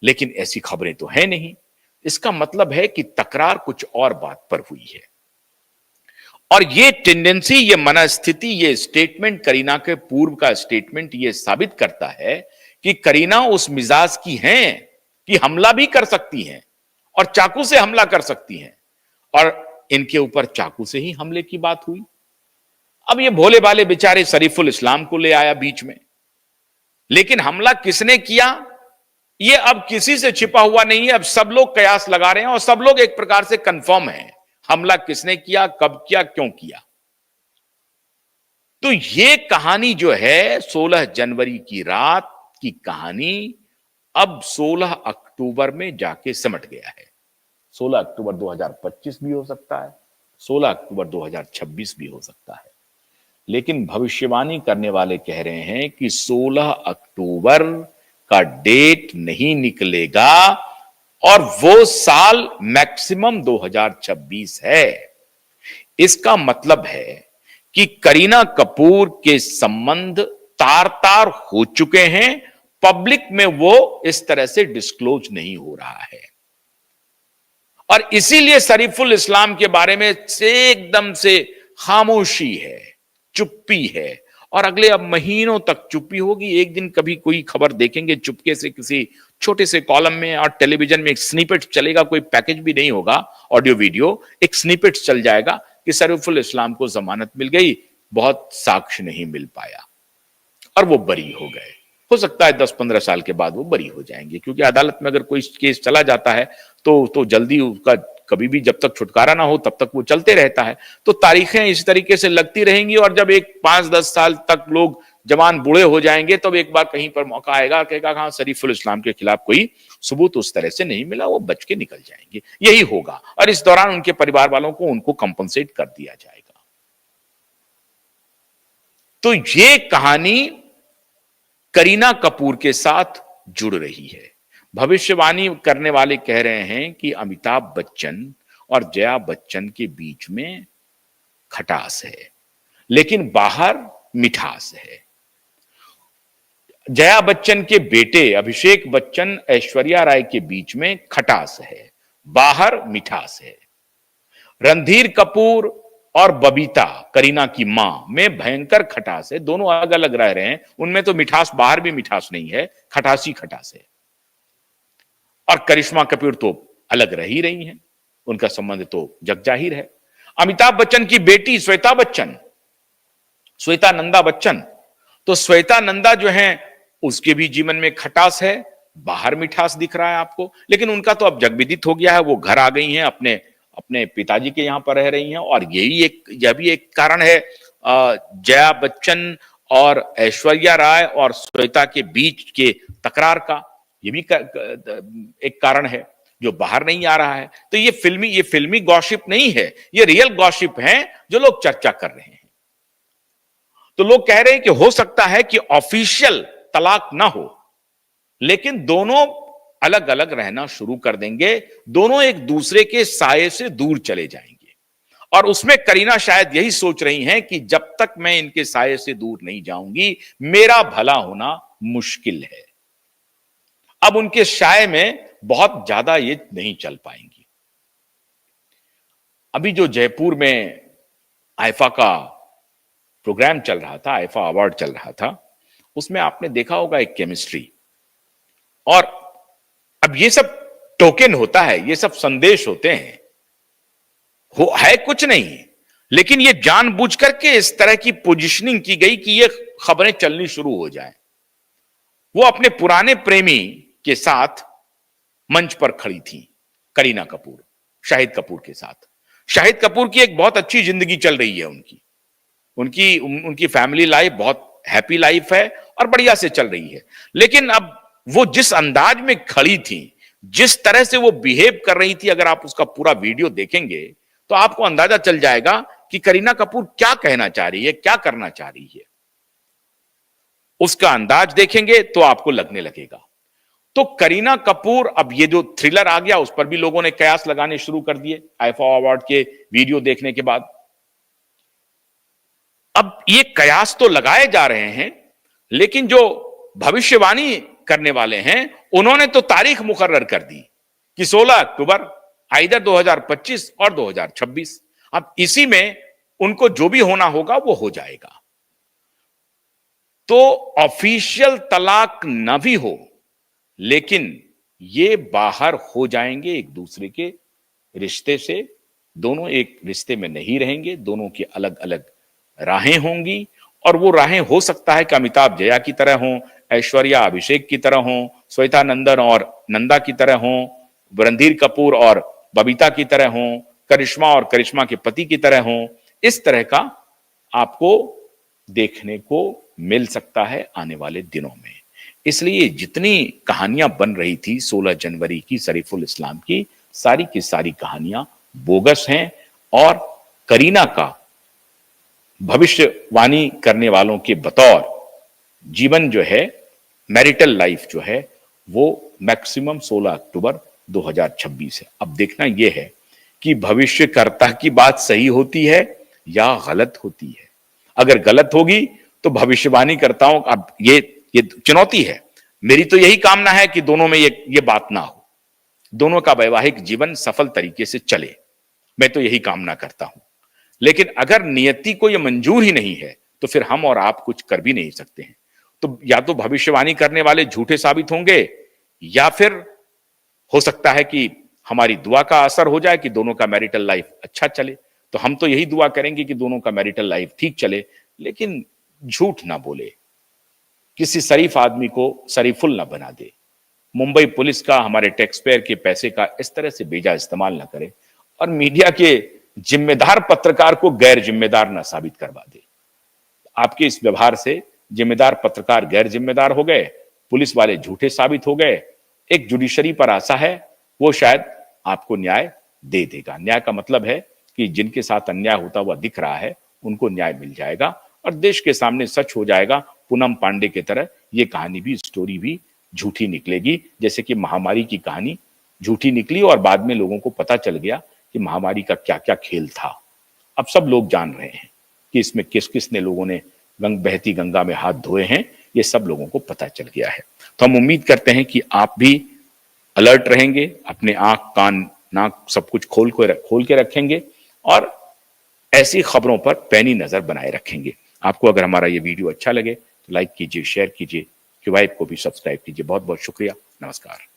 लेकिन ऐसी खबरें तो है नहीं। इसका मतलब है कि तकरार कुछ और बात पर हुई है। और ये टेंडेंसी, ये मनस्थिति, ये स्टेटमेंट, करीना के पूर्व का स्टेटमेंट ये साबित करता है कि करीना उस मिजाज की हैं कि हमला भी कर सकती हैं और चाकू से हमला कर सकती हैं। और इनके ऊपर चाकू से ही हमले की बात हुई। अब ये भोले भाले बेचारे शरीफुल इस्लाम को ले आया बीच में, लेकिन हमला किसने किया ये अब किसी से छिपा हुआ नहीं है। अब सब लोग कयास लगा रहे हैं और सब लोग एक प्रकार से कंफर्म हैं हमला किसने किया, कब किया, क्यों किया। तो ये कहानी जो है 16 जनवरी की रात की कहानी अब 16 अक्टूबर में जाके सिमट गया है। 16 अक्टूबर 2025 भी हो सकता है, 16 अक्टूबर 2026 भी हो सकता है। लेकिन भविष्यवाणी करने वाले कह रहे हैं कि 16 अक्टूबर का डेट नहीं निकलेगा और वो साल मैक्सिमम 2026 है। इसका मतलब है कि करीना कपूर के संबंध तार तार हो चुके हैं, पब्लिक में वो इस तरह से डिस्क्लोज नहीं हो रहा है। और इसीलिए शरीफुल इस्लाम के बारे में से एकदम से खामोशी है, चुप्पी है। और अगले अब महीनों तक चुप्पी होगी। एक दिन कभी कोई खबर देखेंगे चुपके से किसी छोटे से कॉलम में और टेलीविजन में एक स्निपेट चलेगा, कोई पैकेज भी नहीं होगा, ऑडियो वीडियो, एक स्निपेट चल जाएगा कि शरीफुल इस्लाम को जमानत मिल गई, बहुत साक्ष्य नहीं मिल पाया और वो बरी हो गए। हो सकता है 10-15 साल के बाद वो बरी हो जाएंगे, क्योंकि अदालत में अगर कोई केस चला जाता है तो जल्दी उसका कभी भी जब तक छुटकारा ना हो तब तक वो चलते रहता है। तो तारीखें इस तरीके से लगती रहेंगी और जब एक 5-10 साल तक लोग जवान बूढ़े हो जाएंगे तब एक बार कहीं पर मौका आएगा, कहेगा हाँ शरीफुल इस्लाम के खिलाफ कोई सबूत उस तरह से नहीं मिला, वो बच के निकल जाएंगे। यही होगा और इस दौरान उनके परिवार वालों को उनको कंपनसेट कर दिया जाएगा। तो ये कहानी करीना कपूर के साथ जुड़ रही है। भविष्यवाणी करने वाले कह रहे हैं कि अमिताभ बच्चन और जया बच्चन के बीच में खटास है, लेकिन बाहर मिठास है। जया बच्चन के बेटे अभिषेक बच्चन ऐश्वर्या राय के बीच में खटास है, बाहर मिठास है। रणधीर कपूर और बबीता, करीना की मां, में भयंकर खटास है। दोनों अलग अलग रह रहे हैं, उनमें तो मिठास, बाहर भी मिठास नहीं है, खटास ही खटास है। और करिश्मा कपूर तो अलग रह ही रही हैं, उनका संबंध तो जगजाहिर है। अमिताभ बच्चन की बेटी श्वेता बच्चन, श्वेता नंदा बच्चन, तो श्वेता नंदा जो है उसके भी जीवन में खटास है, बाहर मिठास दिख रहा है आपको। लेकिन उनका तो अब जगविदित हो गया है, वो घर आ गई हैं, अपने अपने पिताजी के यहां पर रह रही हैं। और यह भी एक कारण है जया बच्चन और ऐश्वर्या राय और श्वेता के बीच के तकरार का, ये भी एक कारण है जो बाहर नहीं आ रहा है। तो ये फिल्मी गॉसिप नहीं है, ये रियल गॉसिप है जो लोग चर्चा कर रहे हैं। तो लोग कह रहे हैं कि हो सकता है कि ऑफिशियल तलाक ना हो, लेकिन दोनों अलग अलग रहना शुरू कर देंगे, दोनों एक दूसरे के साये से दूर चले जाएंगे। और उसमें करीना शायद यही सोच रही हैं कि जब तक मैं इनके साये से दूर नहीं जाऊंगी मेरा भला होना मुश्किल है। अब उनके साये में बहुत ज्यादा ये नहीं चल पाएंगी। अभी जो जयपुर में आईफा का प्रोग्राम चल रहा था, आईफा अवार्ड चल रहा था, उसमें आपने देखा होगा एक केमिस्ट्री। और अब ये सब टोकन होता है, ये सब संदेश होते हैं, है कुछ नहीं, लेकिन ये जानबूझ करके इस तरह की पोजीशनिंग की गई कि ये खबरें चलनी शुरू हो जाएं। वो अपने पुराने प्रेमी के साथ मंच पर खड़ी थी करीना कपूर, शाहिद कपूर के साथ। शाहिद कपूर की एक बहुत अच्छी जिंदगी चल रही है, उनकी फैमिली लाइफ बहुत हैप्पी लाइफ है और बढ़िया से चल रही है। लेकिन अब वो जिस अंदाज में खड़ी थी, जिस तरह से वो बिहेव कर रही थी, अगर आप उसका पूरा वीडियो देखेंगे तो आपको अंदाजा चल जाएगा कि करीना कपूर क्या कहना चाह रही है, क्या करना चाह रही है। उसका अंदाज देखेंगे तो आपको लगने लगेगा। तो करीना कपूर, अब ये जो थ्रिलर आ गया उस पर भी लोगों ने कयास लगाने शुरू कर दिए आईफा अवार्ड के वीडियो देखने के बाद। अब ये कयास तो लगाए जा रहे हैं, लेकिन जो भविष्यवाणी करने वाले हैं उन्होंने तो तारीख मुकर्रर कर दी कि 16 अक्टूबर आइदर 2025 और 2026। अब इसी में उनको जो भी होना होगा वो हो जाएगा। तो ऑफिशियल तलाक ना भी हो, लेकिन ये बाहर हो जाएंगे एक दूसरे के रिश्ते से। दोनों एक रिश्ते में नहीं रहेंगे, दोनों की अलग अलग राहें होंगी। और वो राहें हो सकता है कि अमिताभ जया की तरह हों, ऐश्वर्या अभिषेक की तरह हों, श्वेता नंदन और नंदा की तरह हों, रणधीर कपूर और बबीता की तरह हों, करिश्मा और करिश्मा के पति की तरह हों। इस तरह का आपको देखने को मिल सकता है आने वाले दिनों में। इसलिए जितनी कहानियां बन रही थी 16 जनवरी की शरीफुल इस्लाम की सारी कहानियां बोगस हैं। और करीना का भविष्यवाणी करने वालों के बतौर जीवन जो है, मैरिटल लाइफ जो है, वो मैक्सिमम 16 अक्टूबर 2026 है। अब देखना यह है कि भविष्यकर्ता की बात सही होती है या गलत होती है। अगर गलत होगी तो भविष्यवाणी करताओं अब ये चुनौती है। मेरी तो यही कामना है कि दोनों में ये बात ना हो, दोनों का वैवाहिक जीवन सफल तरीके से चले। मैं तो यही कामना करता हूं। लेकिन अगर नियति को यह मंजूर ही नहीं है तो फिर हम और आप कुछ कर भी नहीं सकते हैं। तो या तो भविष्यवाणी करने वाले झूठे साबित होंगे, या फिर हो सकता है कि हमारी दुआ का असर हो जाए कि दोनों का मैरिटल लाइफ अच्छा चले। तो हम तो यही दुआ करेंगे कि दोनों का मैरिटल लाइफ ठीक चले, लेकिन झूठ ना बोले, किसी शरीफ आदमी को शरीफुल ना बना दे, मुंबई पुलिस का, हमारे टैक्स पेयर के पैसे का इस तरह से बेजा इस्तेमाल ना करे, और मीडिया के जिम्मेदार पत्रकार को गैर जिम्मेदार ना साबित करवा दे। आपके इस व्यवहार से जिम्मेदार पत्रकार गैर जिम्मेदार हो गए, पुलिस वाले झूठे साबित हो गए। एक जुडिशरी पर आशा है, वो शायद आपको न्याय दे देगा। न्याय का मतलब है कि जिनके साथ अन्याय होता हुआ दिख रहा है उनको न्याय मिल जाएगा और देश के सामने सच हो जाएगा। पूनम पांडे की तरह ये कहानी भी, स्टोरी भी झूठी निकलेगी, जैसे कि महामारी की कहानी झूठी निकली और बाद में लोगों को पता चल गया कि महामारी का क्या क्या खेल था। अब सब लोग जान रहे हैं कि इसमें किस किसने लोगों ने बहती गंगा में हाथ धोए हैं, ये सब लोगों को पता चल गया है। तो हम उम्मीद करते हैं कि आप भी अलर्ट रहेंगे, अपने आंख कान नाक सब कुछ खोल के रखेंगे और ऐसी खबरों पर पैनी नजर बनाए रखेंगे। आपको अगर हमारा ये वीडियो अच्छा लगे तो लाइक कीजिए, शेयर कीजिए, QYB को भी सब्सक्राइब कीजिए। बहुत बहुत शुक्रिया। नमस्कार।